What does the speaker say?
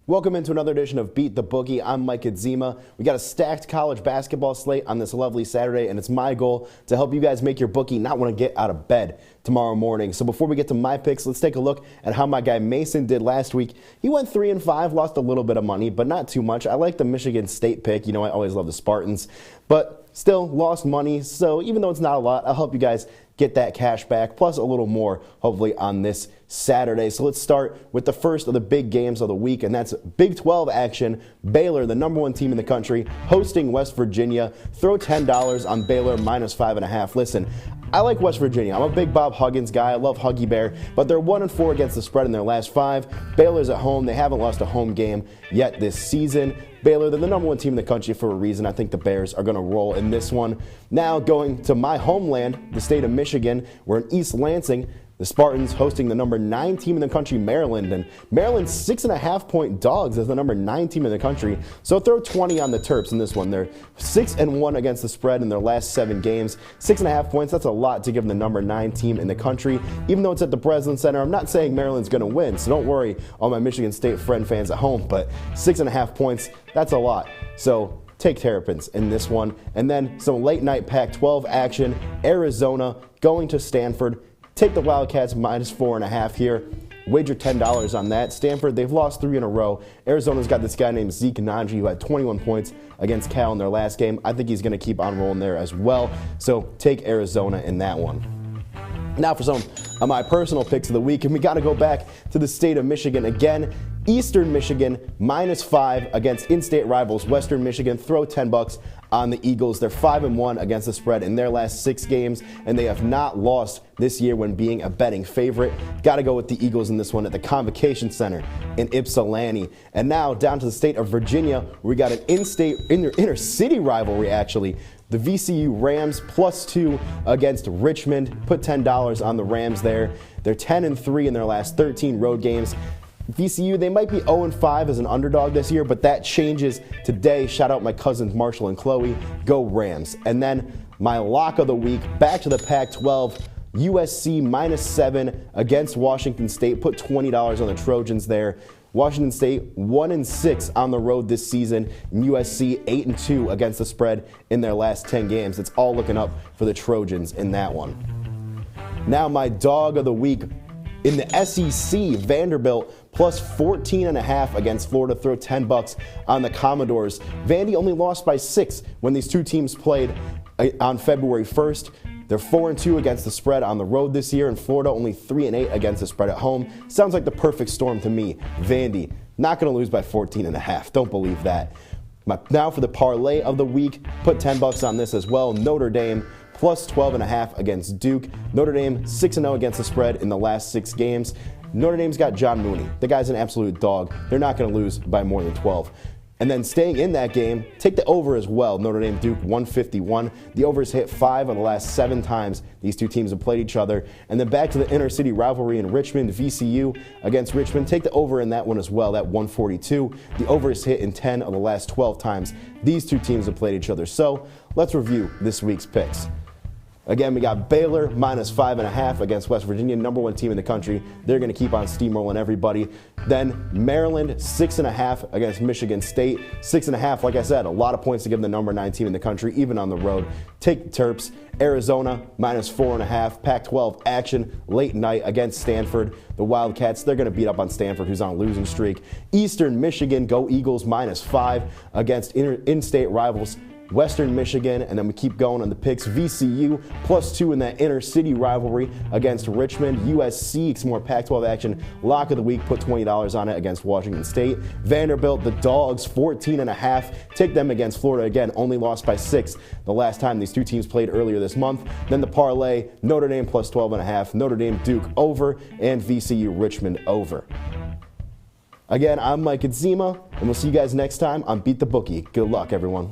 Welcome into another edition of Beat the Bookie. I'm Mike Adzima. We got a stacked college basketball slate on this lovely Saturday, and it's my goal to help you guys make your bookie not want to get out of bed tomorrow morning. So before we get to my picks, let's take a look at how my guy Mason did last week. He went 3-5, lost a little bit of money, but not too much. I like the Michigan State pick. You know, I always love the Spartans, but still lost money. So even though it's not a lot, I'll help you guys get that cash back, plus a little more, hopefully, on this Saturday. So let's start with the first of the big games of the week, and that's Big 12 action. Baylor, the #1 team in the country, hosting West Virginia. Throw $10 on Baylor -5.5. Listen, I like West Virginia. I'm a big Bob Huggins guy. I love Huggy Bear, but they're 1-4 against the spread in their last 5. Baylor's at home. They haven't lost a home game yet this season. Baylor, they're the #1 team in the country for a reason. I think the Bears are going to roll in this one. Now going to my homeland, the state of Michigan. We're in East Lansing. The Spartans hosting the #9 team in the country, Maryland. And Maryland's 6.5-point dogs as the #9 team in the country. So throw 20 on the Terps in this one. They're 6-1 against the spread in their last 7 games. 6.5 points, that's a lot to give them the #9 team in the country. Even though it's at the Breslin Center, I'm not saying Maryland's going to win. So don't worry, all my Michigan State friend fans at home. But 6.5 points, that's a lot. So take Terrapins in this one. And then some late night Pac-12 action. Arizona going to Stanford. Take the Wildcats -4.5 here. Wager $10 on that. Stanford, they've lost 3 in a row. Arizona's got this guy named Zeke Nnaji who had 21 points against Cal in their last game. I think he's going to keep on rolling there as well. So take Arizona in that one. Now for some of my personal picks of the week, and we got to go back to the state of Michigan again. Eastern Michigan -5 against in-state rivals Western Michigan. Throw $10 on the Eagles. They're 5-1 against the spread in their last 6 games, and they have not lost this year when being a betting favorite. Got to go with the Eagles in this one at the Convocation Center in Ypsilanti. And now down to the state of Virginia, we got an inner city rivalry actually. The VCU Rams +2 against Richmond. Put $10 on the Rams there. They're 10-3 in their last 13 road games. VCU, they might be 0-5 as an underdog this year, but that changes today. Shout out my cousins Marshall and Chloe. Go Rams. And then my lock of the week, back to the Pac-12. USC -7 against Washington State. Put $20 on the Trojans there. Washington State 1-6 on the road this season, and USC 8-2 against the spread in their last 10 games. It's all looking up for the Trojans in that one. Now my dog of the week in the SEC, Vanderbilt +14.5 against Florida. Throw $10 on the Commodores. Vandy only lost by 6 when these two teams played on February 1st. They're 4-2 against the spread on the road this year, and Florida only 3-8 against the spread at home. Sounds like the perfect storm to me. Vandy, not going to lose by 14.5. Don't believe that. Now for the parlay of the week, put $10 on this as well. Notre Dame +12.5 against Duke. Notre Dame 6-0 against the spread in the last 6 games. Notre Dame's got John Mooney. The guy's an absolute dog. They're not going to lose by more than 12. And then staying in that game, take the over as well. Notre Dame Duke 151. The over's hit 5 of the last 7 times these two teams have played each other. And then back to the inner city rivalry in Richmond, VCU against Richmond. Take the over in that one as well, that 142. The over is hit in 10 of the last 12 times these two teams have played each other. So let's review this week's picks. Again, we got Baylor -5.5 against West Virginia, #1 team in the country. They're going to keep on steamrolling everybody. Then Maryland 6.5 against Michigan State. 6.5, like I said, a lot of points to give the #9 team in the country, even on the road. Take the Terps. Arizona -4.5. Pac-12 action late night against Stanford. The Wildcats, they're going to beat up on Stanford, who's on a losing streak. Eastern Michigan, go Eagles -5 against in-state rivals Western Michigan, and then we keep going on the picks. VCU +2 in that inner city rivalry against Richmond. USC, some more Pac-12 action. Lock of the week, put $20 on it against Washington State. Vanderbilt, the Dogs 14.5. Take them against Florida again, only lost by 6 the last time these two teams played earlier this month. Then the parlay, Notre Dame +12.5, Notre Dame Duke over, and VCU Richmond over. Again, I'm Mike Adzima, and we'll see you guys next time on Beat the Bookie. Good luck, everyone.